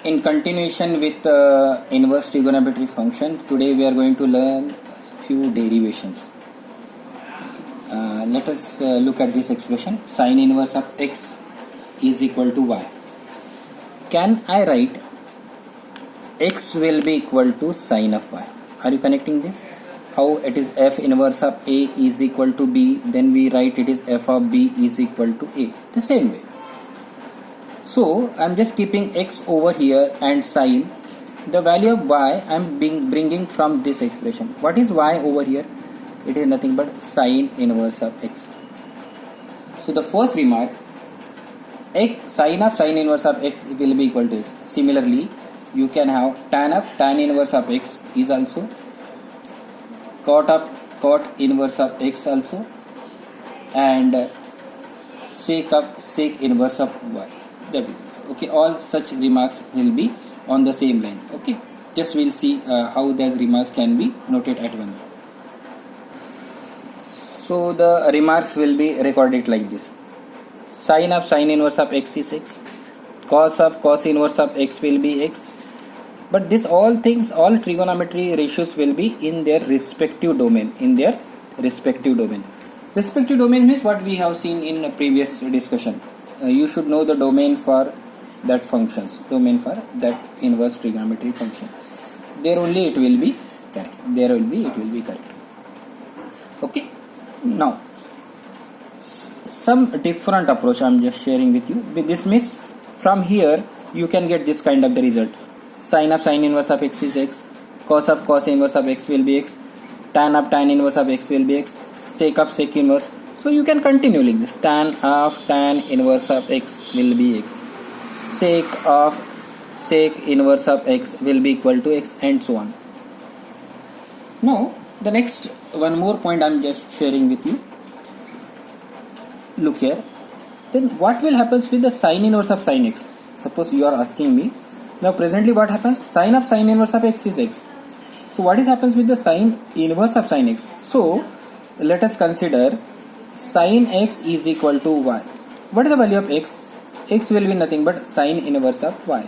In continuation with inverse trigonometry function, today we are going to learn few derivations. Let us look at this expression. Sine inverse of x is equal to y. Can I write x will be equal to sine of y? Are you connecting this? How it is f inverse of a is equal to b, then we write it is f of b is equal to a. The same way. So I am just keeping x over here and sine. The value of y I am bringing from this expression. What is y over here? It is nothing but sine inverse of x. So the first remark, sine of sine inverse of x will be equal to x. Similarly, you can have tan of tan inverse of x is also, cot of cot inverse of x also, and sec of sec inverse of y. That is also. Okay, all such remarks will be on the same line. Okay, just we'll see how those remarks can be noted at once. So the remarks will be recorded like this. Sine of sine inverse of x is x. Cos of cos inverse of x will be x. But this all things, all trigonometry ratios will be in their respective domain. Respective domain means what we have seen in a previous discussion. You should know the domain for that functions, domain for that inverse trigonometry function. There only it will be correct. Okay. Now, some different approach I am just sharing with you. This means from here you can get this kind of the result. Sine of sine inverse of x is x. Cos of cos inverse of x will be x. Tan of tan inverse of x will be x. Sec of sec inverse. So you can continue like this. Tan of tan inverse of x will be x. Sec of sec inverse of x will be equal to x, and so on. Now the next one more point I am just sharing with you. Look here. Then what will happen with the sine inverse of sine x? Suppose you are asking me. Now presently what happens? Sine of sine inverse of x is x. So what happens with the sine inverse of sine x? So let us consider sine x is equal to y. What is the value of x? X will be nothing but sine inverse of y.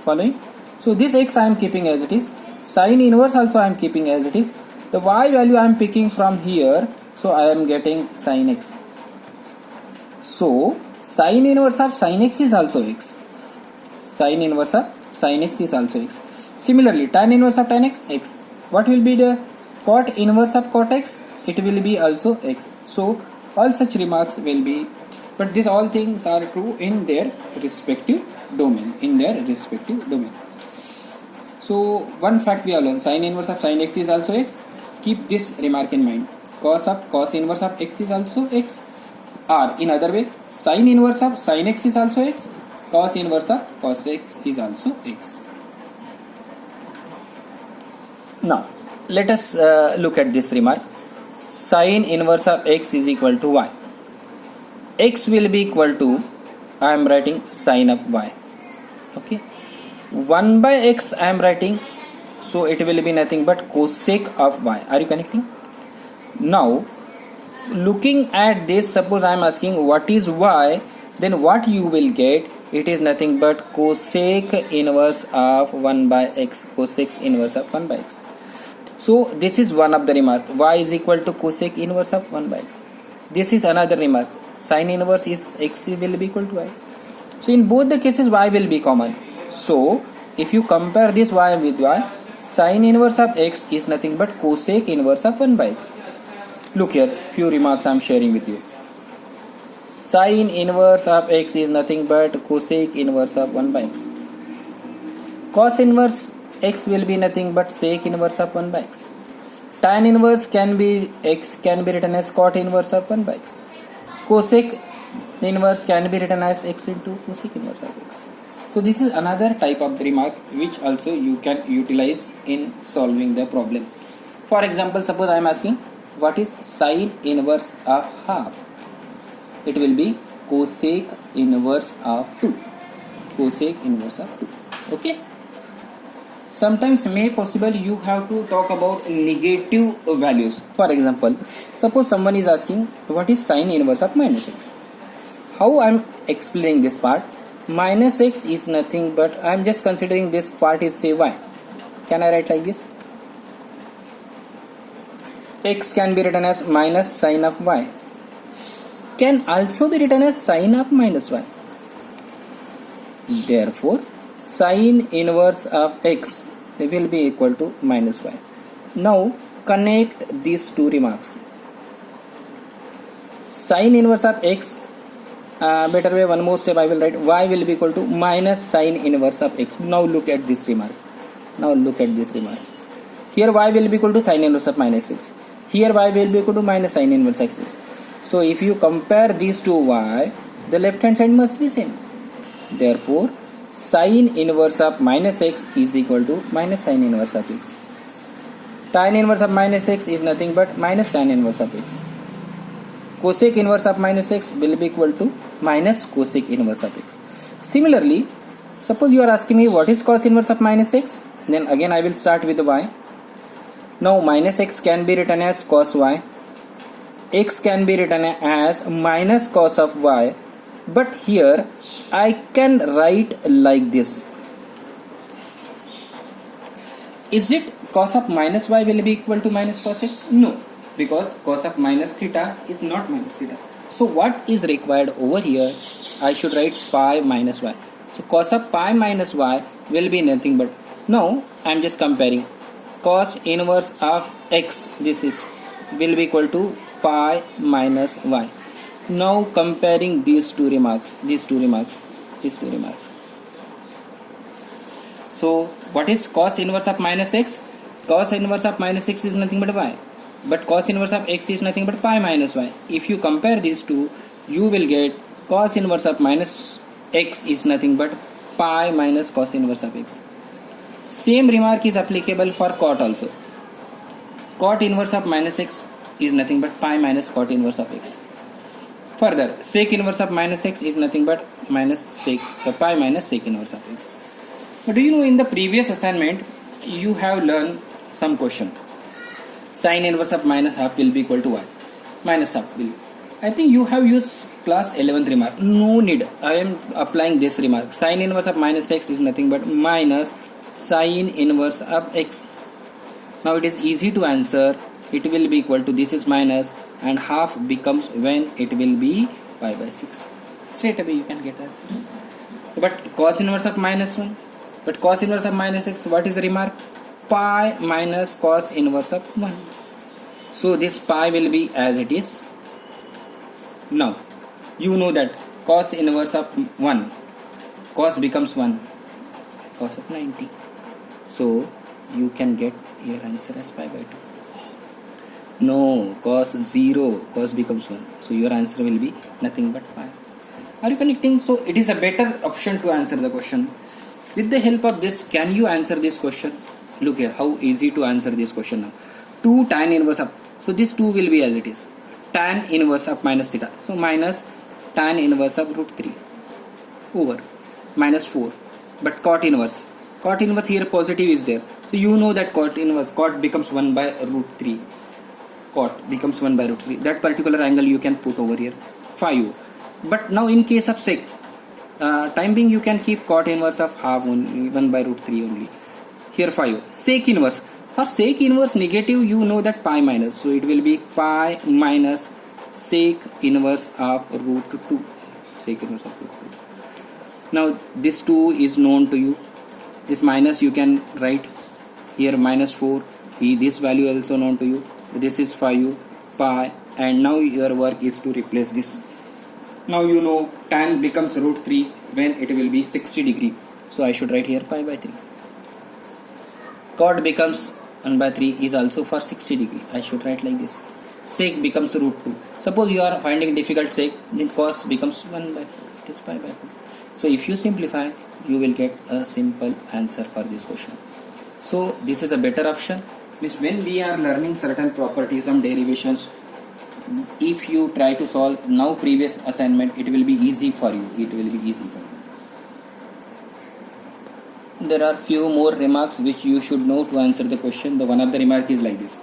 Following? So this x I am keeping as it is. Sine inverse also I am keeping as it is. The y value I am picking from here. So I am getting sine x. So sine inverse of sine x is also x. Sine inverse of sine x is also x. Similarly, tan inverse of tan x, x. What will be the cot inverse of cot x? It will be also x. So all such remarks will be, but these all things are true in their respective domain. So one fact we have learned: sine inverse of sine x is also x. Keep this remark in mind. Cos of cos inverse of x is also x. Or in other way, sine inverse of sine x is also x. Cos inverse of cos x is also x. Now let us look at this remark. Sine inverse of x is equal to y. X will be equal to, I am writing sine of y. Okay. 1 by x I am writing, so it will be nothing but cosec of y. Are you connecting? Now looking at this, suppose I am asking what is y, then what you will get, it is nothing but cosec inverse of 1 by x. Cosec inverse of 1 by x. So this is one of the remark. Y is equal to cosec inverse of 1 by x. This is another remark. Sine inverse is x will be equal to y. So in both the cases y will be common. So if you compare this y with y, sine inverse of x is nothing but cosec inverse of 1 by x. Look here, few remarks I am sharing with you. Sine inverse of x is nothing but cosec inverse of 1 by x. Cos inverse x will be nothing but sec inverse of 1 by x. Tan inverse can be written as cot inverse of 1 by x. Cosec inverse can be written as x into cosec inverse of x. So this is another type of the remark which also you can utilize in solving the problem. For example, suppose I am asking what is sine inverse of half? It will be cosec inverse of 2. Cosec inverse of 2. Okay. Sometimes may possible you have to talk about negative values. For example, suppose someone is asking what is sine inverse of minus x. How I am explaining this part? minus x is nothing but I am just considering this part is say y. Can I write like this? X can be written as minus sine of y. Can also be written as sine of minus y. Therefore, sine inverse of x will be equal to minus y. Now, connect these two remarks. Sine inverse of x, better way, one more step I will write, y will be equal to minus sine inverse of x. Now look at this remark. Here y will be equal to sine inverse of minus x. Here y will be equal to minus sine inverse x. So if you compare these two y, the left hand side must be same. Therefore, sine inverse of minus x is equal to minus sine inverse of x. Tan inverse of minus x is nothing but minus tan inverse of x. Cosec inverse of minus x will be equal to minus cosec inverse of x. Similarly, suppose you are asking me what is cos inverse of minus x, then again I will start with y. Now minus x can be written as cos y. X can be written as minus cos of y. But here I can write like this. Is it cos of minus y will be equal to minus cos x? No, because cos of minus theta is not minus theta. So what is required over here? I should write pi minus y. So cos of pi minus y will be nothing but, now I am just comparing cos inverse of x, this is will be equal to pi minus y. Now comparing these two remarks. So what is cos inverse of minus x? Cos inverse of minus x is nothing but y. But cos inverse of x is nothing but pi minus y. If you compare these two, you will get cos inverse of minus x is nothing but pi minus cos inverse of x. Same remark is applicable for cot also. Cot inverse of minus x is nothing but pi minus cot inverse of x. Further, sec inverse of minus x is nothing but minus pi minus sec inverse of x. But do you know, in the previous assignment you have learned some question. Sine inverse of minus half will be equal to y. Minus half will. I think you have used class 11th remark. No need. I am applying this remark. Sine inverse of minus x is nothing but minus sine inverse of x. Now it is easy to answer. It will be equal to, this is minus, and half becomes when it will be pi by 6. Straight away you can get answer. But cos inverse of minus 1. But cos inverse of minus x, what is the remark? Pi minus cos inverse of 1. So this pi will be as it is. Now you know that cos inverse of 1, cos becomes 1, cos of 90. So you can get your answer as pi by 2. No, cos 0, cos becomes 1. So your answer will be nothing but pi. Are you connecting? So it is a better option to answer the question. With the help of this, can you answer this question? Look here, how easy to answer this question now. 2 tan inverse of, so this 2 will be as it is. Tan inverse of minus theta. So minus tan inverse of root 3 over minus 4. But cot inverse here positive is there. So you know that cot inverse, cot becomes 1 by root 3. Cot becomes 1 by root 3. That particular angle you can put over here, phi u. But now in case of sec, time being you can keep cot inverse of half only, 1 by root 3 only. Here phi u. Sec inverse. For sec inverse negative, you know that pi minus. So it will be pi minus sec inverse of root 2. Sec inverse of root 2. Now this 2 is known to you. This minus you can write here minus 4. This value also known to you. This is phi u, pi, and now your work is to replace this. Now you know tan becomes root 3 when it will be 60 degree. So I should write here pi by 3. Cot becomes 1 by 3 is also for 60 degree. I should write like this. Sec becomes root 2. Suppose you are finding difficult sec, then cos becomes 1 by 4. It is pi by 4. So if you simplify, you will get a simple answer for this question. So this is a better option. Means when we are learning certain properties and derivations, if you try to solve now previous assignment, it will be easy for you. There are few more remarks which you should know to answer the question. The one of the remark is like this.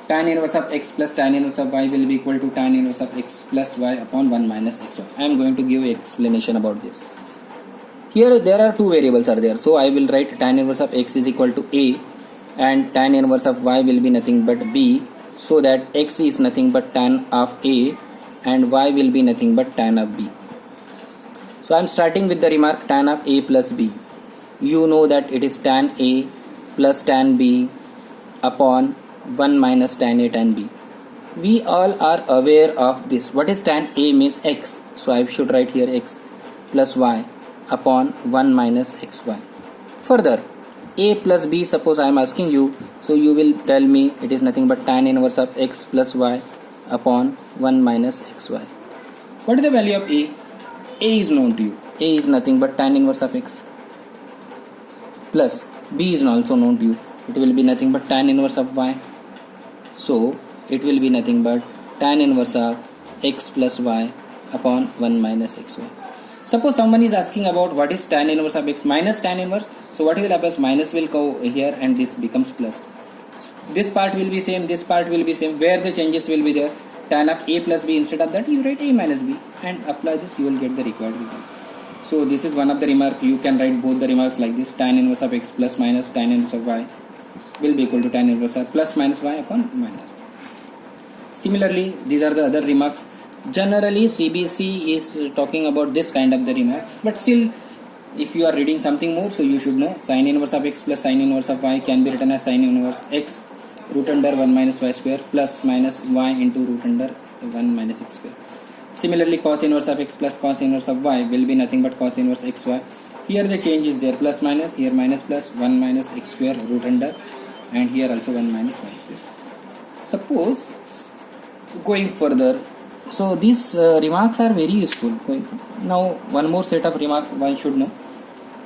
tan inverse of x plus tan inverse of y will be equal to tan inverse of x plus y upon 1 minus xy. I am going to give explanation about this. Here there are two variables are there, so I will write tan inverse of x is equal to a and tan inverse of y will be nothing but b, so that x is nothing but tan of a and y will be nothing but tan of b. So I am starting with the remark tan of a plus b. You know that it is tan a plus tan b upon 1 minus tan a tan b. We all are aware of this. What is tan a means x. So I should write here x plus y upon 1 minus xy. Further, a plus b, suppose I am asking you, so you will tell me it is nothing but tan inverse of x plus y upon 1 minus xy. What is the value of a? A is known to you. A is nothing but tan inverse of x plus b is also known to you. It will be nothing but tan inverse of y. So it will be nothing but tan inverse of x plus y upon 1 minus xy. Suppose someone is asking about what is tan inverse of x minus tan inverse. So what will happen? Minus will go here and this becomes plus. This part will be same, this part will be same. Where the changes will be there? Tan of a plus b, instead of that you write a minus b and apply this, you will get the required result. So this is one of the remark. You can write both the remarks like this. Tan inverse of x plus minus tan inverse of y will be equal to tan inverse of plus minus y upon minus. Similarly, these are the other remarks. Generally CBC is talking about this kind of the remarks, but still if you are reading something more, so you should know sin inverse of x plus sin inverse of y can be written as sin inverse x root under 1 minus y square plus minus y into root under 1 minus x square. Similarly, cos inverse of x plus cos inverse of y will be nothing but cos inverse xy. Here the change is there, plus minus, here minus plus 1 minus x square root under, and here also 1 minus y square. Suppose going further, so these remarks are very useful. Now one more set of remarks one should know.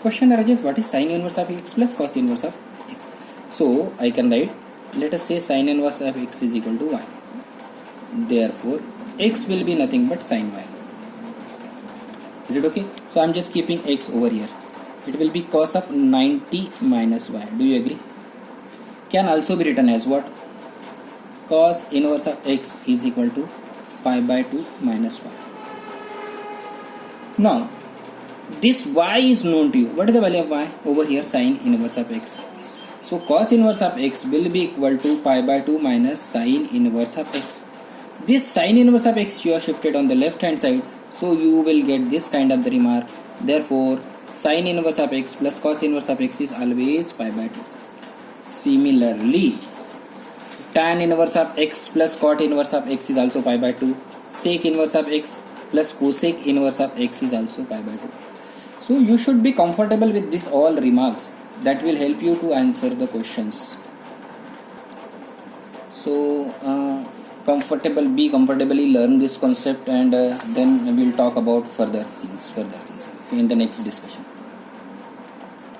Question arises, what is sin inverse of x plus cos inverse of x? So I can write, let us say sin inverse of x is equal to y. Therefore x will be nothing but sin y. Is it okay? So I am just keeping x over here. It will be cos of 90 minus y. Do you agree? Can also be written as what? Cos inverse of x is equal to pi by 2 minus y. Now this y is known to you. What is the value of y? Over here sin inverse of x. So cos inverse of x will be equal to pi by 2 minus sin inverse of x. This sin inverse of x you are shifted on the left hand side, so you will get this kind of the remark. Therefore sin inverse of x plus cos inverse of x is always pi by 2. Similarly, tan inverse of x plus cot inverse of x is also pi by 2. Sec inverse of x plus cosec inverse of x is also pi by 2. So you should be comfortable with this all remarks. That will help you to answer the questions. So be comfortably learn this concept, and then we'll talk about further things in the next discussion.